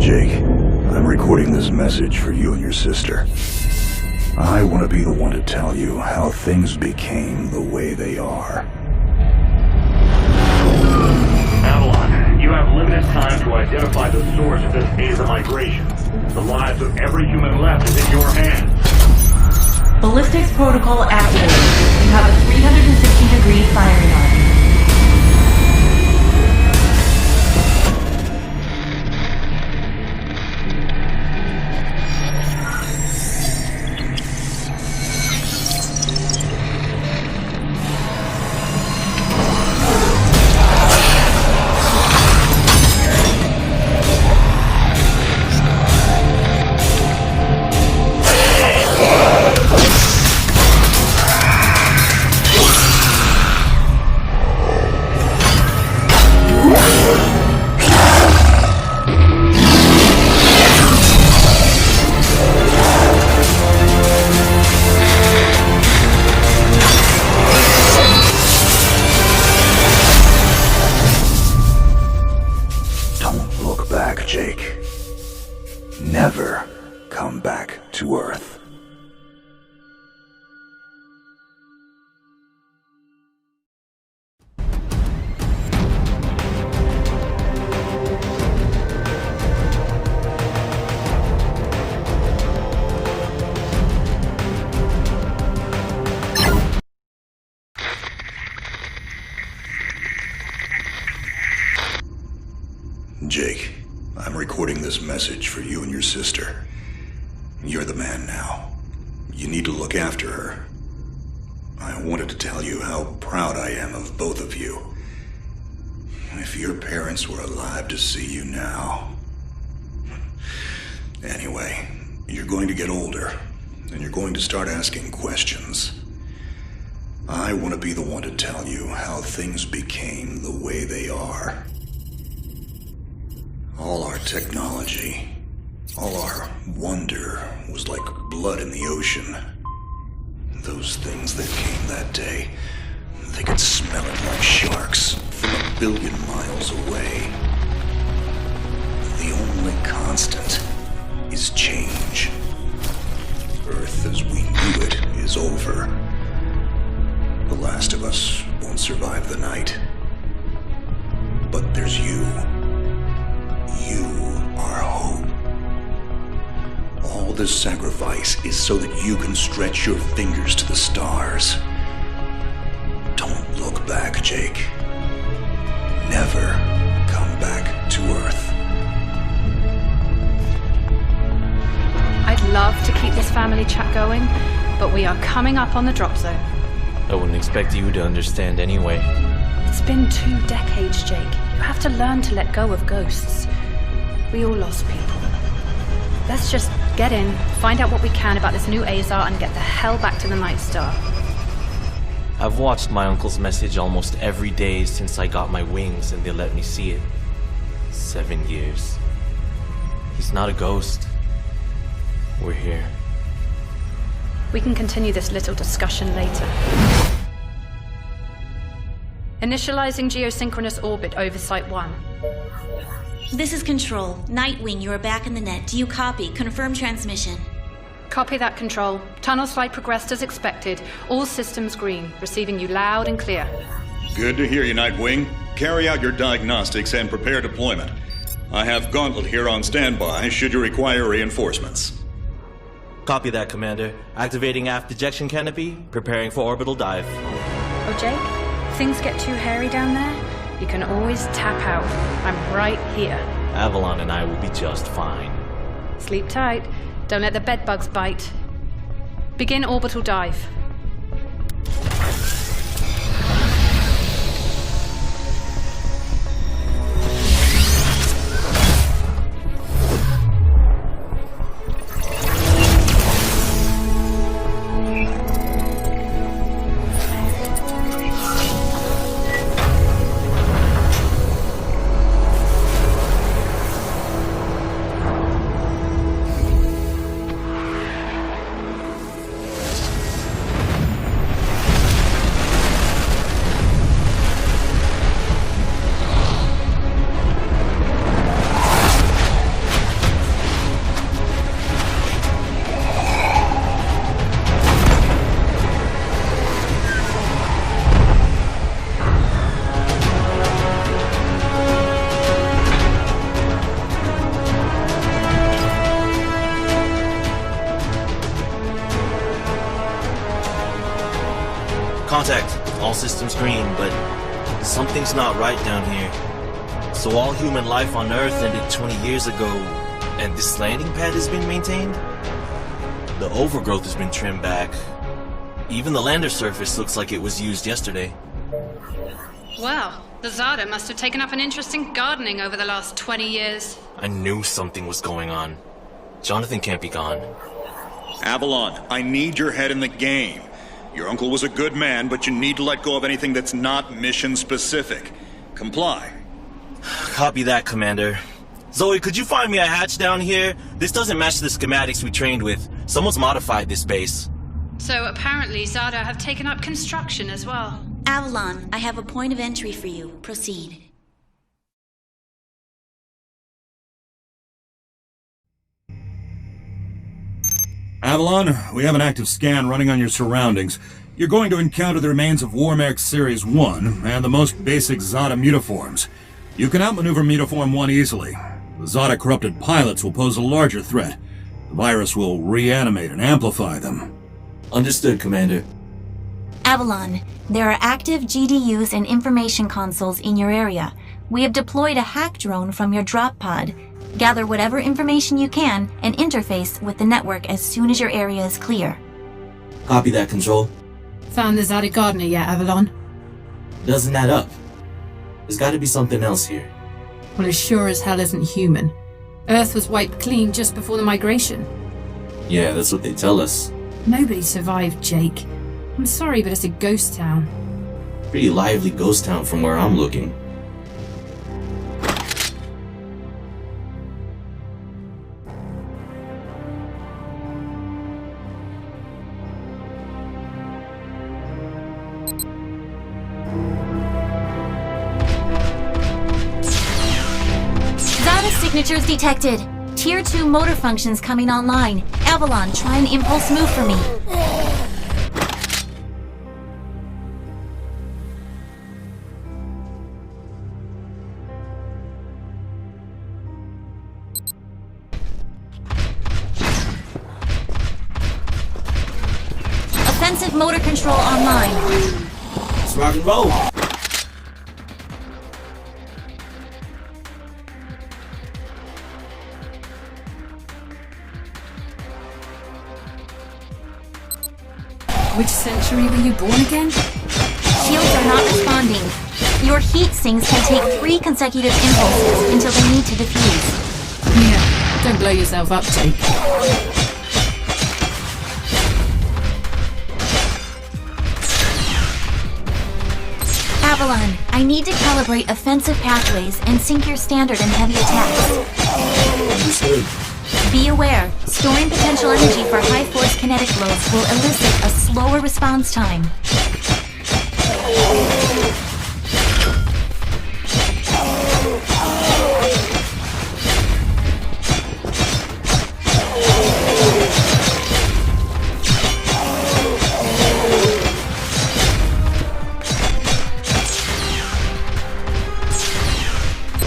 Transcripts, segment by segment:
Jake, I'm recording this message for you and your sister. I want to be the one to tell you how things became the way they are. Avalon, you have limited time to identify the source of this Aether migration. The lives of every human left is in your hands. Ballistics protocol activated. You have a 360-degree firing arc. Jake. Never come back to Earth. Jake, I'm recording this message for you and your sister. You're the man now. You need to look after her. I wanted to tell you how proud I am of both of you. If your parents were alive to see you now. Anyway, you're going to get older, and you're going to start asking questions. I want to be the one to tell you how things became the way they are. All our technology, all our wonder was like blood in the ocean. Those things that came that day, they could smell it like sharks from 1 billion miles away. The only constant is change. Earth as we knew it is over. The last of us won't survive the night. But there's you. You are hope. All this sacrifice is so that you can stretch your fingers to the stars. Don't look back, Jake. Never come back to Earth. I'd love to keep this family chat going, but we are coming up on the drop zone. I wouldn't expect you to understand anyway. It's been 2 decades, Jake. You have to learn to let go of ghosts. We all lost people. Let's just get in, find out what we can about this new Azar, and get the hell back to the Night Star. I've watched my uncle's message almost every day since I got my wings and they let me see it. 7 years. He's not a ghost. We're here. We can continue this little discussion later. Initializing geosynchronous orbit over Site 1. This is Control. Nightwing, you are back in the net. Do you copy? Confirm transmission. Copy that, Control. Tunnel slide progressed as expected. All systems green. Receiving you loud and clear. Good to hear you, Nightwing. Carry out your diagnostics and prepare deployment. I have Gauntlet here on standby should you require reinforcements. Copy that, Commander. Activating aft ejection canopy, preparing for orbital dive. Oh, Jake? If things get too hairy down there, you can always tap out. I'm right here. Avalon and I will be just fine. Sleep tight. Don't let the bedbugs bite. Begin orbital dive. contact. All systems green, but something's not right down here. So all human life on Earth ended 20 years ago, and this landing pad has been maintained? The overgrowth has been trimmed back. Even the lander surface looks like it was used yesterday. Wow, the Zada must have taken up an interest in gardening over the last 20 years. I knew something was going on. Jonathan can't be gone. Avalon, I need your head in the game. Your uncle was a good man, but you need to let go of anything that's not mission-specific. Comply. Copy that, Commander. Zoe, could you find me a hatch down here? This doesn't match the schematics we trained with. Someone's modified this base. So apparently Zada have taken up construction as well. Avalon, I have a point of entry for you. Proceed. Avalon, we have an active scan running on your surroundings. You're going to encounter the remains of Warmech Series 1 and the most basic Zada mutaforms. You can outmaneuver Mutaform 1 easily. The Zada corrupted pilots will pose a larger threat. The virus will reanimate and amplify them. Understood, Commander. Avalon, there are active GDUs and information consoles in your area. We have deployed a hack drone from your drop pod. Gather whatever information you can and interface with the network as soon as your area is clear. Copy that, Control. Found the Zada gardener yet, Avalon? Doesn't add up. There's gotta be something else here. Well, it sure as hell isn't human. Earth was wiped clean just before the migration. Yeah, that's what they tell us. Nobody survived, Jake. I'm sorry, but it's a ghost town. Pretty lively ghost town from where I'm looking. Zada signatures detected. Tier 2 motor functions coming online. Avalon, try an impulse move for me. Offensive motor control online. Let's rock and roll! Which century were you born again? Shields are not responding. Your heat sinks can take 3 consecutive impulses until they need to defuse. Yeah, don't blow yourself up, Jake. Avalon, I need to calibrate offensive pathways and sync your standard and heavy attacks. Understood. Be aware, storing potential energy for high-force kinetic blows will elicit a slower response time.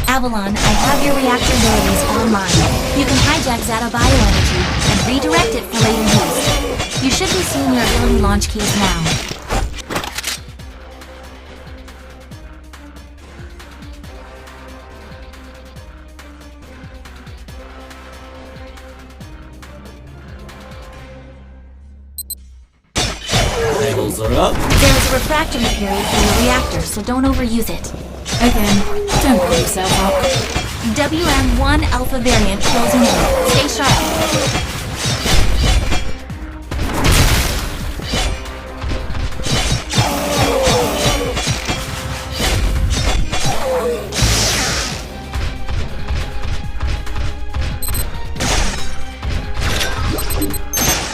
Avalon, I have your reactor abilities online. You can hijack Zada bioenergy and redirect it for later use. You should be seeing your ability launch keys now. Levels are up. There is a refractory period for your reactor, so don't overuse it. Again, don't blow yourself up. WM1 Alpha variant closing in. Stay sharp.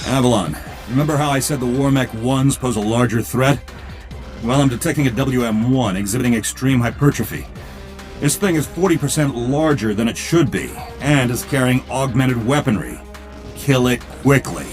Avalon, remember how I said the Warmech 1s pose a larger threat? Well, I'm detecting a WM1 exhibiting extreme hypertrophy. This thing is 40% larger than it should be, and is carrying augmented weaponry. Kill it quickly.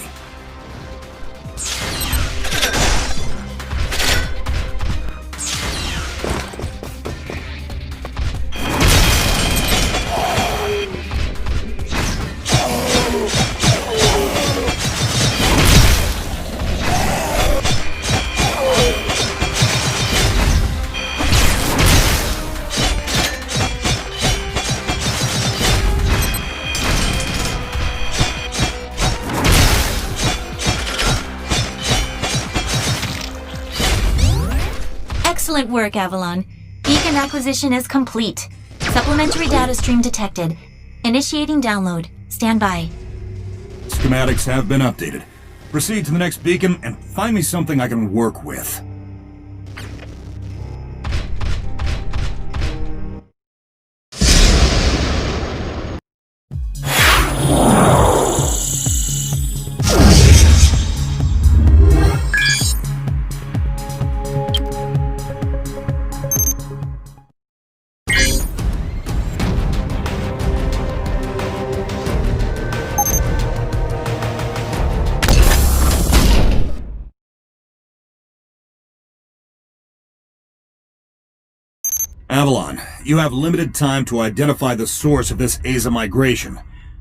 Excellent work, Avalon. Beacon acquisition is complete. Supplementary data stream detected. Initiating download. Stand by. Schematics have been updated. Proceed to the next beacon and find me something I can work with. Avalon, you have limited time to identify the source of this Aza migration.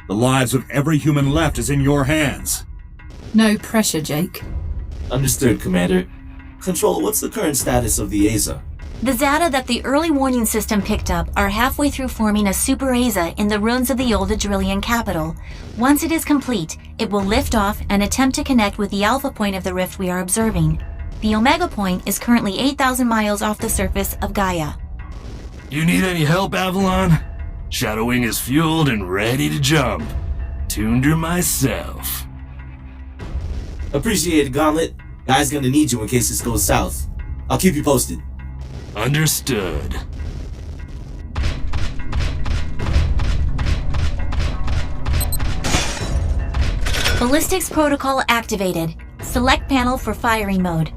The lives of every human left is in your hands. No pressure, Jake. Understood, Commander. Control, what's the current status of the Aza? The Zata that the early warning system picked up are halfway through forming a super Aza in the ruins of the old Adrillian capital. Once it is complete, it will lift off and attempt to connect with the alpha point of the rift we are observing. The Omega point is currently 8,000 miles off the surface of Gaia. You need any help, Avalon? Shadowwing is fueled and ready to jump. Tuned her myself. Appreciate it, Gauntlet. Guy's gonna need you in case this goes south. I'll keep you posted. Understood. Ballistics protocol activated. Select panel for firing mode.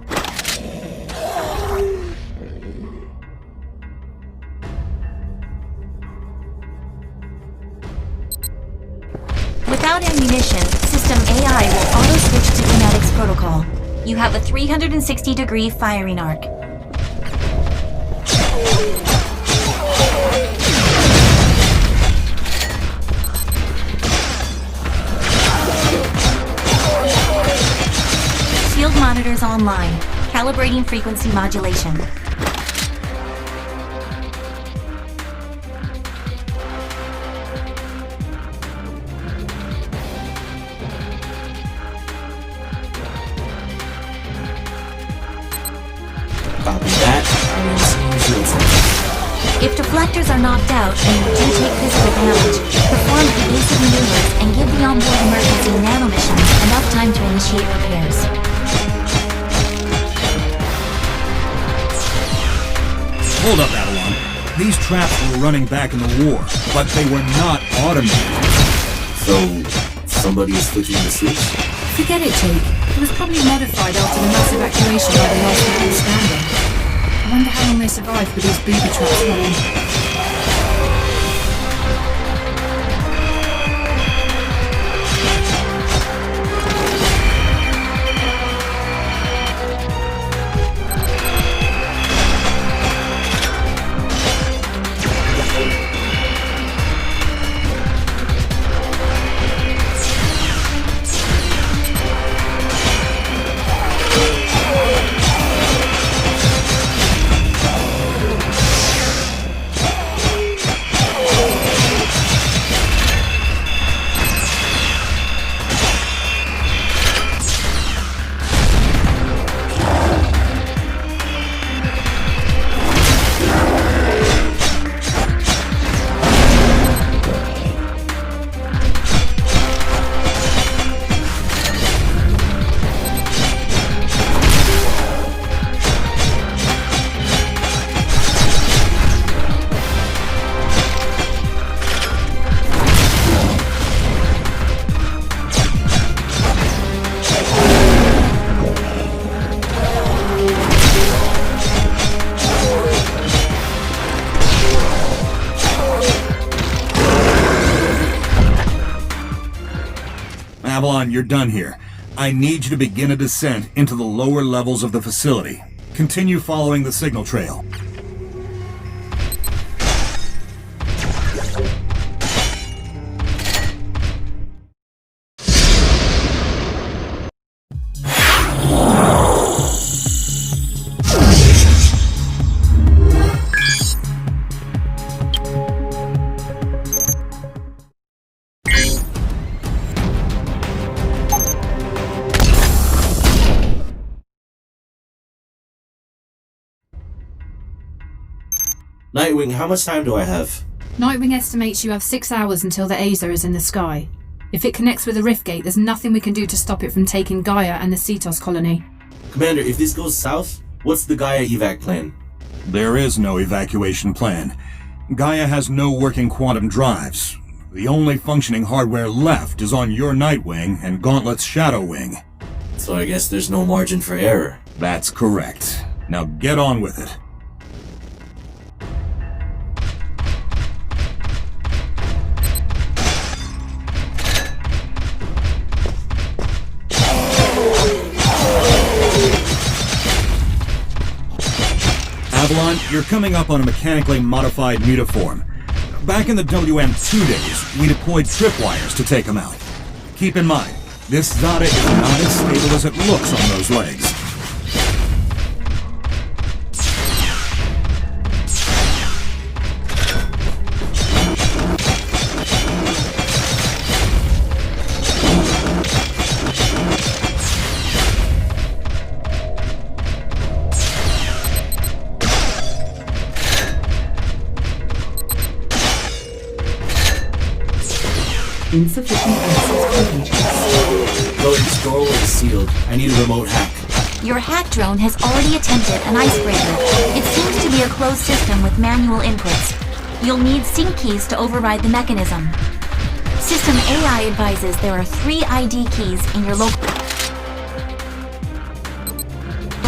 Without ammunition, System AI will auto-switch to Kinetics protocol. You have a 360-degree firing arc. Shield monitors online. Calibrating frequency modulation. Copy that. If deflectors are knocked out and you do take physical damage, perform evasive maneuvers and give the onboard emergency nanomissions enough time to initiate repairs. Hold up, Avalon. These traps were running back in the war, but they were not automated. So, somebody is flicking the switch? Forget it, Jake. It was probably modified after the mass evacuation by the last man standing. I wonder how long they survived with these booby traps running. Avalon, you're done here. I need you to begin a descent into the lower levels of the facility. Continue following the signal trail. Nightwing, how much time do I have? Nightwing estimates you have 6 hours until the Azer is in the sky. If it connects with the rift gate, there's nothing we can do to stop it from taking Gaia and the Cetos colony. Commander, if this goes south, what's the Gaia evac plan? There is no evacuation plan. Gaia has no working quantum drives. The only functioning hardware left is on your Nightwing and Gauntlet's Shadow Wing. So I guess there's no margin for error. That's correct. Now get on with it. Avalon, you're coming up on a mechanically modified mutaform. Back in the WM2 days, we deployed tripwires to take them out. Keep in mind, this Zada is not as stable as it looks on those legs. Insufficient access privileges. Though this doorway is sealed, I need a remote hack. Your hack drone has already attempted an icebreaker. It seems to be a closed system with manual inputs. You'll need sync keys to override the mechanism. System AI advises there are 3 ID keys in your local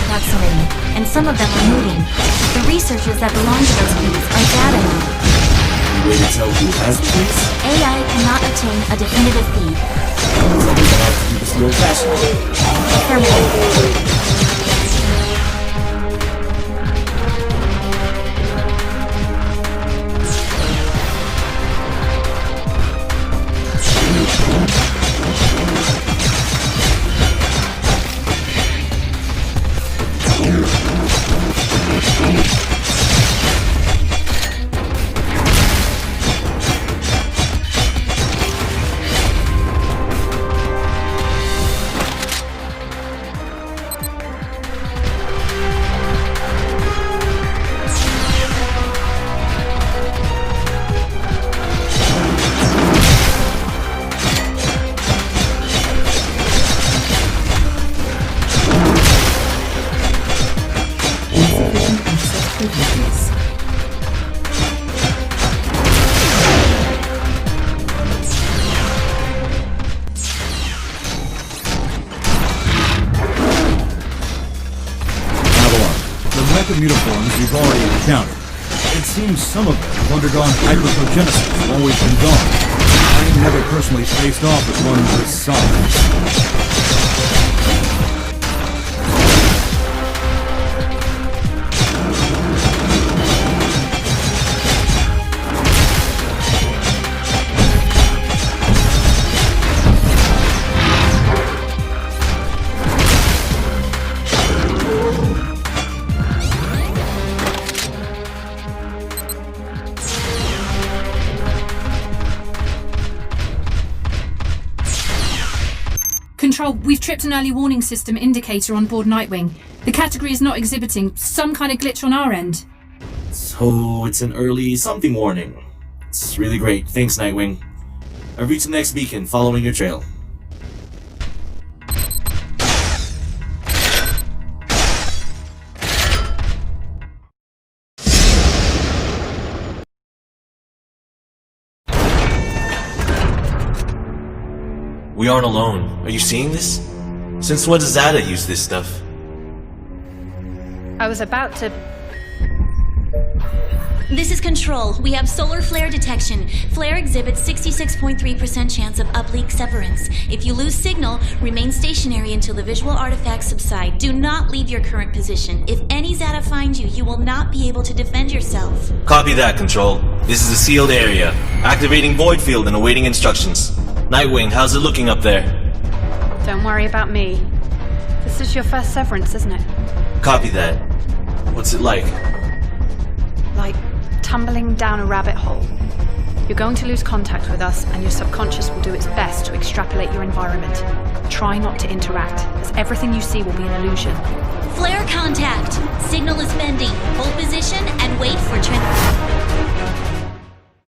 proximity, and some of them are moving. The researchers that belong to those keys are data now. Any way to tell who has the keys? AI cannot obtain a definitive feed. So we're gonna have to do this the old-fashioned way. Affirmative. Mutaforms you've already encountered. It seems some of them have undergone hyperprogenesis and always been gone. I never personally faced off with one this size. Control, we've tripped an early warning system indicator on board Nightwing. The category is not exhibiting some kind of glitch on our end. So it's an early something warning. It's really great. Thanks, Nightwing. I've reached the next beacon, following your trail. We aren't alone. Are you seeing this? Since when does Zada use this stuff? I was about to... This is Control. We have solar flare detection. Flare exhibits 66.3% chance of uplink severance. If you lose signal, remain stationary until the visual artifacts subside. Do not leave your current position. If any Zada find you, you will not be able to defend yourself. Copy that, Control. This is a sealed area. Activating void field and awaiting instructions. Nightwing, how's it looking up there? Don't worry about me. This is your first severance, isn't it? Copy that. What's it like? Like tumbling down a rabbit hole. You're going to lose contact with us, and your subconscious will do its best to extrapolate your environment. Try not to interact, as everything you see will be an illusion. Flare contact! Signal is bending. Hold position and wait for